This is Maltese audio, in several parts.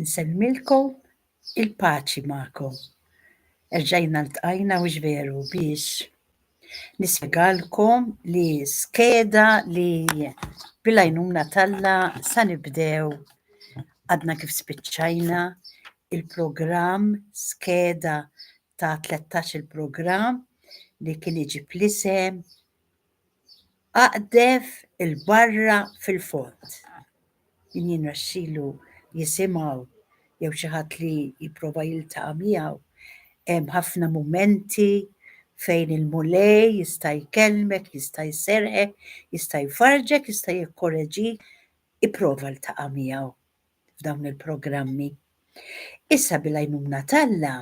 Nsellmilkom il-paċi ma'kom. Rġajna ltqajna u ġveru biex nispjegalkom li skeda li bil-għajnuna Talla sa nibdew għadna kif spiċċajna il-programm skeda ta' 13 il-programm li kien iġib l-isem Aqdef il-barra fil-fond. Jien raxxilu jisimaw jew xi ħadd li jipprova jiltaqa' miegħu hemm ħafna mumenti fejn il-mulej jista' jkellmek, jista' jserħek, jista' jfarġek, jista' jikkoreġik, ipprova ltaqa' miegħu f'dawn il-programmi. Issa bil-għajnuna Talla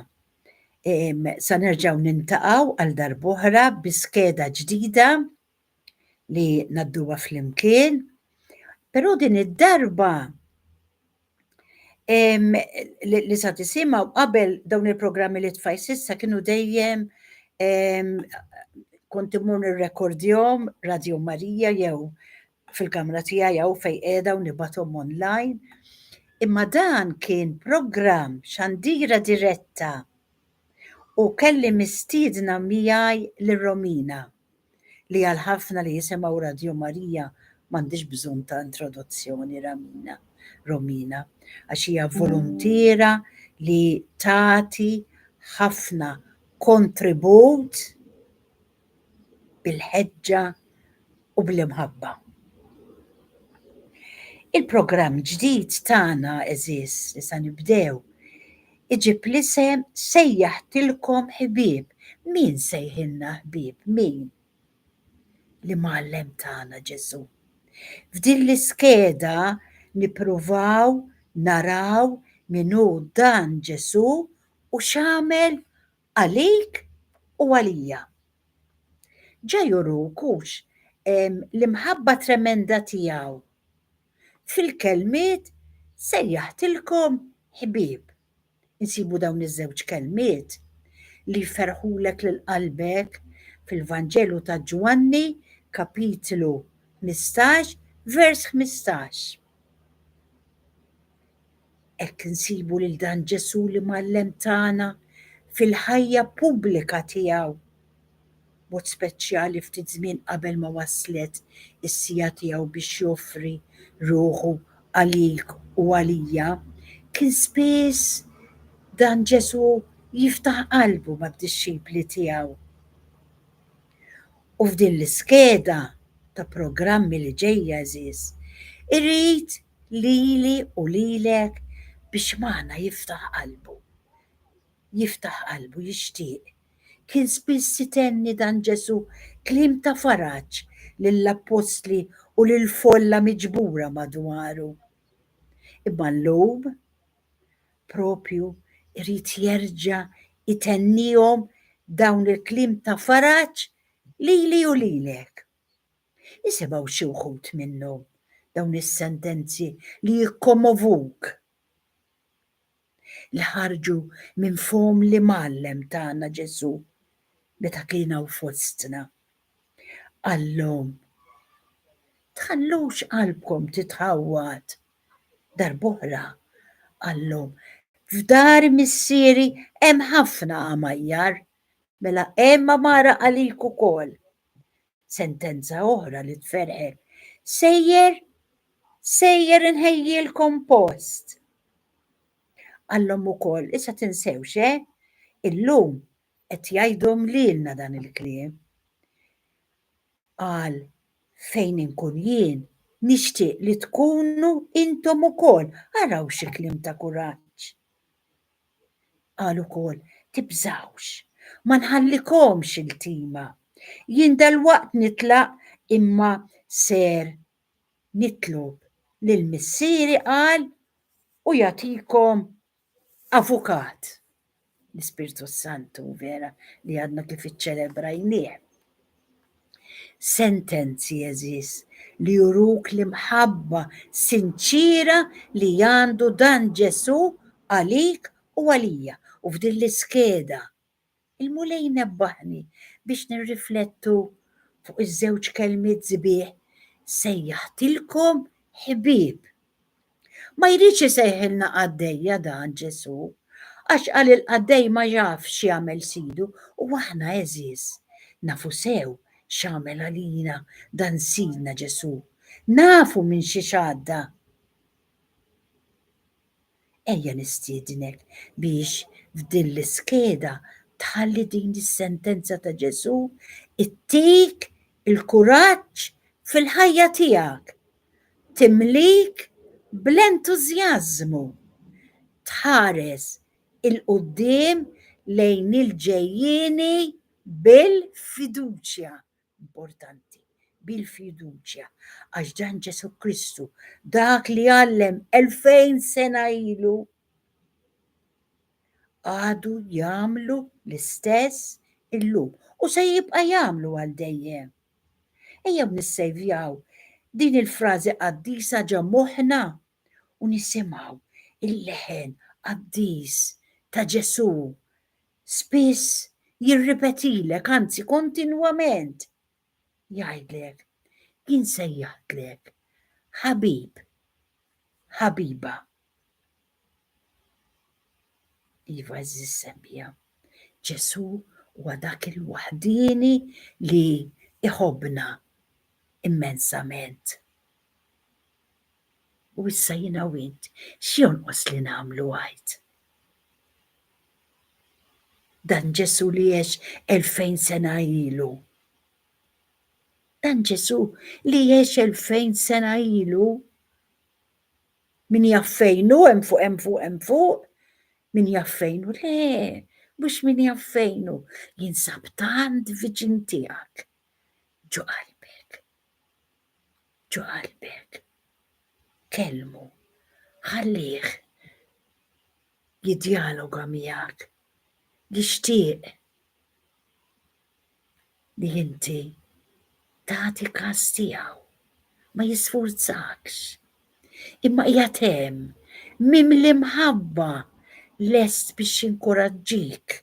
sa nerġgħu nintaqgħu għal darb'oħra bi skeda ġdida li nadduha flimkien, però din id-darba li sa tisimgħu qabel dawn il-programmi li tfajt s'issa kienu dejjem kont imur nirrekordjahom Radio Marija jew fil-kamra tiegħi jew fejn qiegħda u nibgħathom online. Imma dan kien programm xandira diretta u kelli mistiedna miegħi lir-Romina li għal ħafna li jisimgħu Radio Marija m'għandix bżonn ta' introduzzjoni Romina, għax hija volontiera li tagħti ħafna kontribut bil-ħeġġa u bil-imħabba. Il-programm ġdid tagħna eżis li sa nibdew iġib l-isem Sejjaħtilkom ħbieb. Min sejħilna ħbieb? Min? Li Mgħallem tagħna Ġesu. F'din l-iskeda nippruvaw naraw minnu dan Ġesu u x'għamel għalik u għalija. Ġa jurukux l-imħabba tremenda tiegħu fil-kelmiet sejjaħtilkom ħbieb. Insibu dawn iż-żewġ kelmiet li jferħulek lil qalbek fil-Vanġelu ta' Ġwanni, kapitlu 15, vers 15. Hekk insibu lil dan Ġesu li Mgħallem tagħna fil-ħajja pubblika tiegħu. Mod speċjali ftit żmien qabel ma waslet is-sija tiegħu biex joffri ruħu għalik u għalija, kien spiss dan Ġesu jiftaħ qalbu ma' b'dixxipli tiegħu. U f'din l-iskeda ta' programmi li ġejja eżis, irrid lili u lilek biex magħna jiftaħ qalbu jixtieq. Kien spiss itenni dan Ġesu kliem ta' faraġġ lill-apostli u lill-folla miġbura madwaru. Imma llum propju irid jerġa' itennihom dawn il-kliem ta' faraġġ lili u lilek. Isimgħu xi wħud minnhom dawn is-sentenzi li jikkommovuk li ħarġu minn fom li Mgħallem tagħna Ġesu meta kien hawn fostna. Għallhom tħallux qalbkom titħawwad darb'oħra. Għallhom f'dar missieri hemm ħafna għamajjar, mela hemm amara għalik ukoll. Sentenza oħra li tferħek. Sejjer inħejjilkom post. Għallhom ukoll issa tinsewx illum qed jgħidhom lilna dan il-kliem. Qal fejn inkun jien nixtieq li tkunu intom ukoll. Araw xi kliem ta' kuraġġ. Qal ukoll tibżawx, ma nħallikomx il-tima. Jien dalwaqt nitlaq imma ser nitlob lill-missieri qal u jagħtikom avukat. L-Ispirtu Santu vera li għadna kif iċċelebrajnieh. Sentenzi eżis li juruk l-imħabba sinċira li għandu dan Ġesu għalik u għalija. U f'din l-iskeda il-mulej nebbaħni biex nirriflettu fuq iż-żewġ kelmiet sbieħ sejjaħtilkom ħbieb. Ma jridx isejħilna għaddejja dan Ġesu, għax għal il-għaddej ma jafx jagħmel sidu u aħna eżis nafu sew x'għamel għalina dan sidna Ġesu. Nafu minn xi xadda. Ejja nistiednek biex f'din l-iskeda tħalli din is-sentenza ta' Ġesu ittik il-kuraġġ fil-ħajja tiegħek. Timlik bl-entużjażmu. Tħares il-qudiem lejn il-ġejjieni bil-fiduċja. Importanti, bil-fiduċja. Għax dan Ġesu Kristu dak li għallem 2000 sena ilu għadu jagħmlu l-istess illum u se jibqa' jagħmlu għal dejjem. Ejjew nissejvjaw din il-frażi qaddisa ġa moħħna u nisimgħu il-leħen qaddis ta' Ġesu spiss jirripetilek, anzi kontinwament jgħidlek, jinsejjaħlek ħabib, ħabiba. Iva eżis semmija. Ġesu huwa dak il-waħdini li iħobbna immensament. U issa jiena u int x'jonqos li nagħmlu għajt? Dan Ġesu li jgħix 2000 sena ilu. Dan Ġesu li jgħix 2000 sena ilu. Min jaffejnu hemm fuq hemm fuq hemm fuq. Min jaffejnu le, mhux min jaffejnu, jinsab tant viċin tiegħek. Ġo qalbek. Ġo qalbek. Kelmu, ħallih jiddialoga miegħek. Jixtieq li inti tagħti każ tiegħu, ma jisfurzakx. Imma qiegħed hemm mimli mħabba lest biex jinkoraġġik,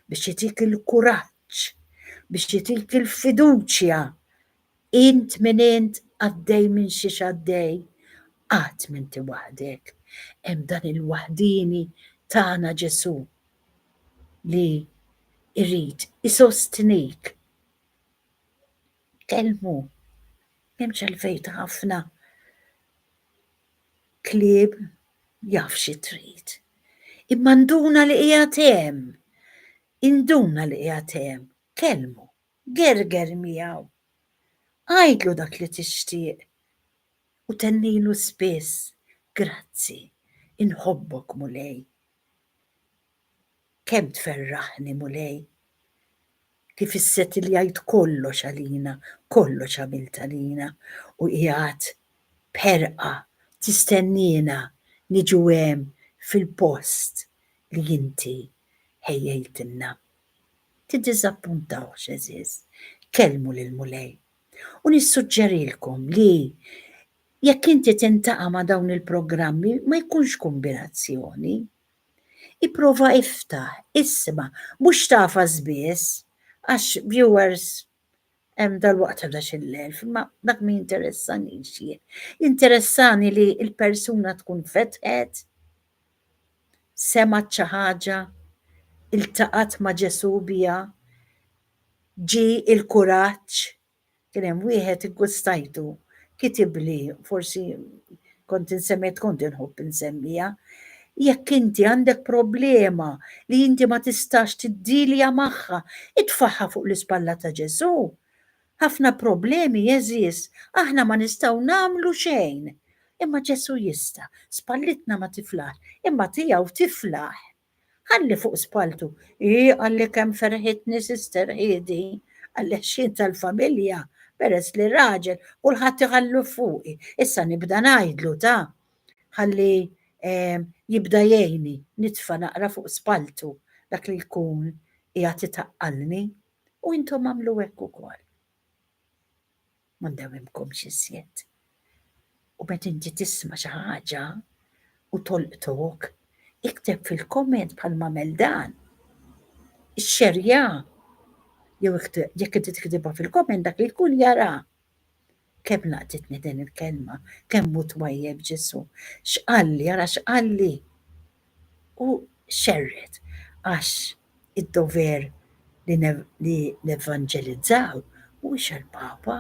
biex jitik il-kuraġġ, biex jitik il-fiduċja. Int minn int għaddej minn xi xaddej, qatt m'inti waħdek. Hemm dan il-waħdini tagħna Ġesu li jrid isostnik. Kelmu, m'hemmx għalfejn ħafna klieb jaf xi trid. Imma nduna li qiegħed hemm. Induna li qiegħed hemm. Kelmu, gerger miegħu. Għajdlu dak li tixtieq u tennilu spiss grazzi, inħobbok mulej. Kemm tferraħni mulej. Kif isset li jgħid kollox għalina, kollox għamilt għalina u qiegħed b'ħerqa tistennina niġu hemm fil-post li inti ħejjejtilna. Tiddiżappuntawx eżiż, kelmu lil mulej. U nissuġġerilkom li jekk inti tintaqa' ma' dawn il-programmi ma jkunx kombinazzjoni. Ipprova iftaħ, isma' mhux tafas biss, għax viewers hemm dal-waqt għadax il-elf, ma dak mi jinteressanix jien. Interessani li l-persuna tkun fetħet, semat xi ħaġa, iltaqat ma' Ġesu biha, ġi il-kuraġġ. Kien hemm wieħed iggustajtu kitibli, forsi kont insemmet kont inħobb insemmija. Jekk inti għandek problema li inti ma tistax tiddilja magħha, itfaħħa fuq l-ispalla ta' Ġesu. Ħafna problemi jeżis, aħna ma nistgħu nagħmlu xejn. Imma Ġesu jista', spallitna ma tiflaħ, imma tiegħu tiflaħ. Ħalli fuq spaltu, għalli kemm ferħitni sister ħiedi, għalli xien tal-familja, peress li raġel, kulħadd iħallu fuqi. Issa nibda ngħidlu ta' ħalli jibda jgħinni nitfa' naqra fuq spaltu dak li jkun qiegħed itaqqalni u intom għamlu hekk ukoll. Ma ndewwimkomx iżjed. U meta inti tisma' xi ħaġa u tolqtok, ikteb fil-komment bħalma għamel dan. Ixxerja. Jew jekk inti tiktibha fil-komment dak li jkun jara. kemm laqtitni din il-kelma, kemm hu twajjeb Ġesu, x'qalli, ara x'qalli. U xerred għax id-dover li nevanġelizzaw mhuwiex għall-Papa,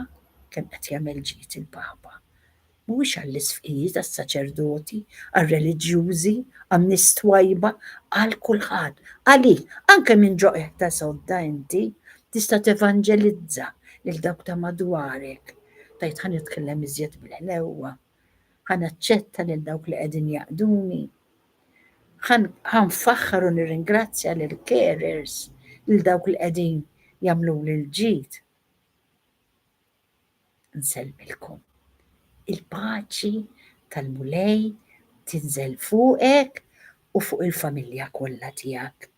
kemm qed jagħmel ġid il-Papa. Mhuwiex għall-isqija tas-saċerdoti, għar-reliġjużi, għan-nies twajba, għal kulħadd. Għalik, anke minn ġoqgħek ta' sodda inti tista' tevanġelizza lil dawk ta' madwarek. Tajt ħa nitkellem iżjed bil-ħlewwa, ħa naċċetta lil dawk li qegħdin jaqduni, ħanfaħħar u nirringrazzja lil carers lil dawk li qegħdin jagħmluli l-ġid. Nsellmilkom il-paċi tal-Mulej tinżel fuqek u fuq il-familja kollha tiegħek.